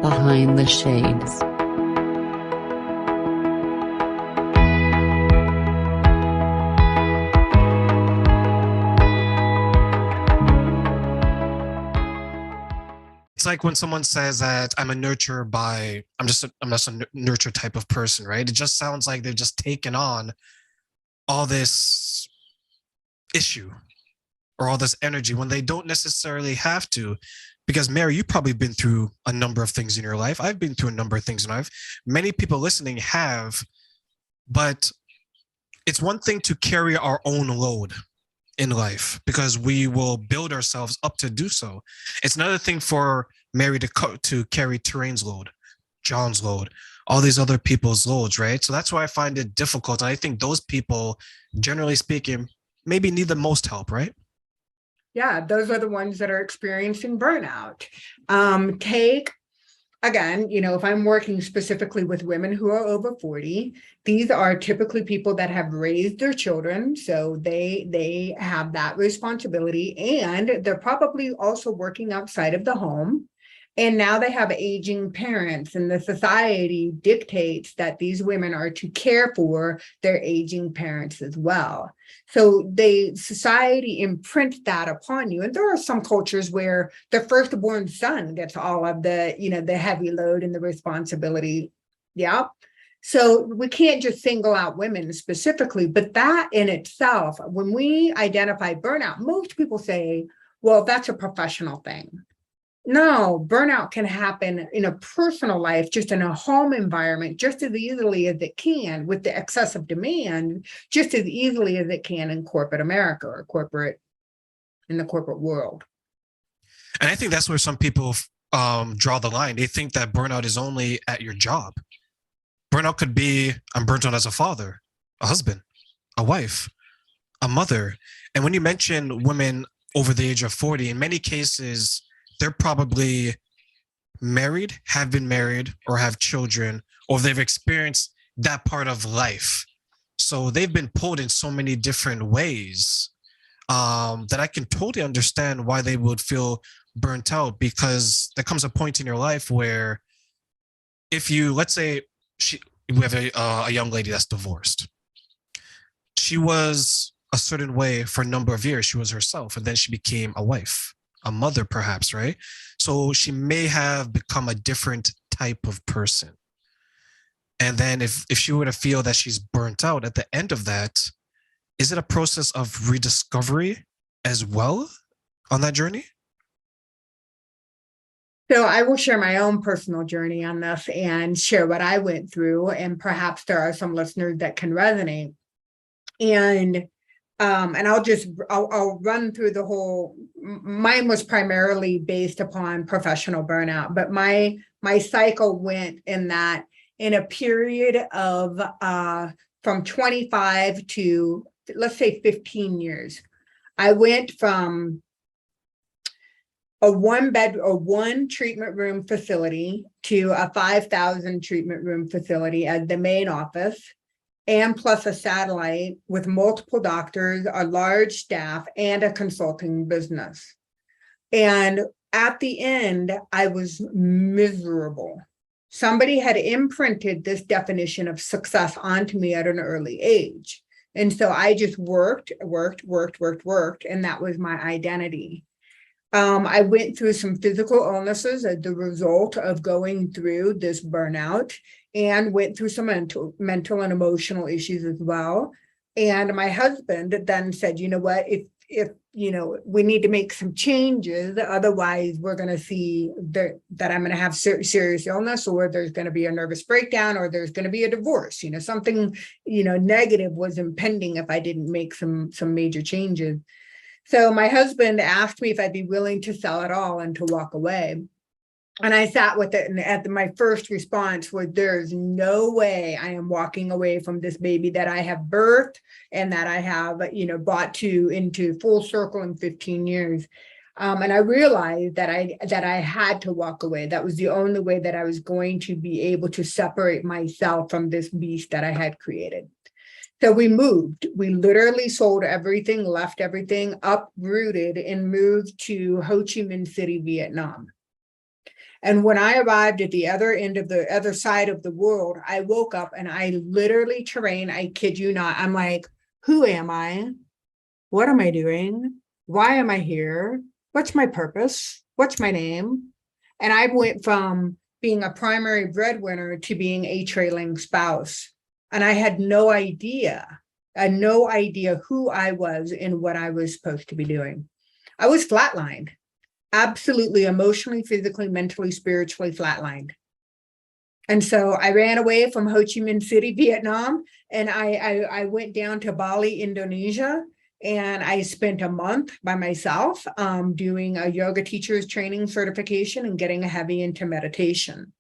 Behind the Shades. It's like when someone says that I'm just a nurture type of person, right? It just sounds like they've just taken on all this issue or all this energy when they don't necessarily have to. Because Mary, you've probably been through a number of things in your life. I've been through a number of things in life. Many people listening have, but it's one thing to carry our own load in life because we will build ourselves up to do so. It's another thing for Mary to carry Terrain's load, John's load, all these other people's loads, right? So that's why I find it difficult. I think those people, generally speaking, maybe need the most help, right? Yeah, those are the ones that are experiencing burnout. Take Again, if I'm working specifically with women who are over 40, these are typically people that have raised their children, so they have that responsibility, and they're probably also working outside of the home. And now they have aging parents, and the society dictates that these women are to care for their aging parents as well. So society imprints that upon you. And there are some cultures where the firstborn son gets all of the heavy load and the responsibility. Yeah. So we can't just single out women specifically, but that in itself, when we identify burnout, most people say, well, that's a professional thing. No, burnout can happen in a personal life, just in a home environment, just as easily as it can with the excessive demand, just as easily as it can in corporate America or in the corporate world. And I think that's where some people draw the line. They think that burnout is only at your job. Burnout could be, I'm burnt out as a father, a husband, a wife, a mother. And when you mention women over the age of 40, in many cases, they're probably married, have been married, or have children, or they've experienced that part of life. So they've been pulled in so many different ways that I can totally understand why they would feel burnt out, because there comes a point in your life where if you, let's say, we have a young lady that's divorced. She was a certain way for a number of years. She was herself, and then she became a wife, a mother, perhaps, right? So she may have become a different type of person. And then if she were to feel that she's burnt out at the end of that, is it a process of rediscovery as well on that journey? So I will share my own personal journey on this and share what I went through, and perhaps there are some listeners that can resonate. And I'll run through the whole. Mine was primarily based upon professional burnout, but my cycle went in a period of from 25 to, let's say, 15 years. I went from a one treatment room facility to a 5,000 treatment room facility as the main office, and plus a satellite with multiple doctors, a large staff, and a consulting business. And at the end, I was miserable. Somebody had imprinted this definition of success onto me at an early age. And so I just worked, and that was my identity. I went through some physical illnesses as the result of going through this burnout, and went through some mental and emotional issues as well. And my husband then said, you know what, if we need to make some changes, otherwise we're going to see that I'm going to have serious illness, or there's going to be a nervous breakdown, or there's going to be a divorce. Something negative was impending if I didn't make some major changes. So my husband asked me if I'd be willing to sell it all and to walk away. And I sat with it, and my first response was, there's no way I am walking away from this baby that I have birthed and that I have, brought into full circle in 15 years. And I realized that I had to walk away. That was the only way that I was going to be able to separate myself from this beast that I had created. So we moved. We literally sold everything, left everything, uprooted, and moved to Ho Chi Minh City, Vietnam. And when I arrived at the other end of the other side of the world, I woke up and I literally, Terrain, I kid you not, I'm like, who am I? What am I doing? Why am I here? What's my purpose? What's my name? And I went from being a primary breadwinner to being a trailing spouse. And I had no idea. I had no idea who I was and what I was supposed to be doing. I was flatlined, absolutely emotionally, physically, mentally, spiritually flatlined. And so I ran away from Ho Chi Minh City, Vietnam, and I went down to Bali, Indonesia, and I spent a month by myself doing a yoga teacher's training certification and getting heavy into meditation.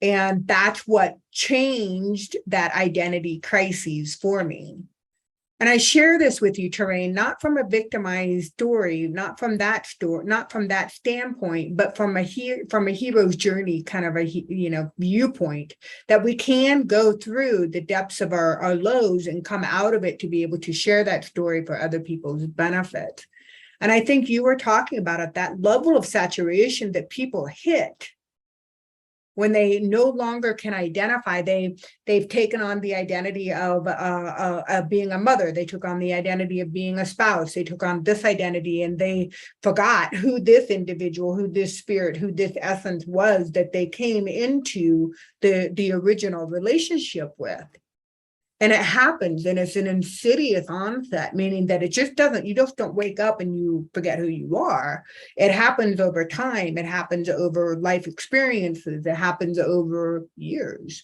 And that's what changed that identity crises for me. And I share this with you, Terrain, not from a victimized story, not from that standpoint, but from a hero's journey, kind of a viewpoint, that we can go through the depths of our lows and come out of it to be able to share that story for other people's benefit. And I think you were talking about it, that level of saturation that people hit when they no longer can identify. They've taken on the identity of being a mother. They took on the identity of being a spouse. They took on this identity, and they forgot who this individual, who this spirit, who this essence was that they came into the original relationship with. And it happens, and it's an insidious onset, meaning that it just doesn't, you just don't wake up and you forget who you are. It happens over time. It happens over life experiences. It happens over years.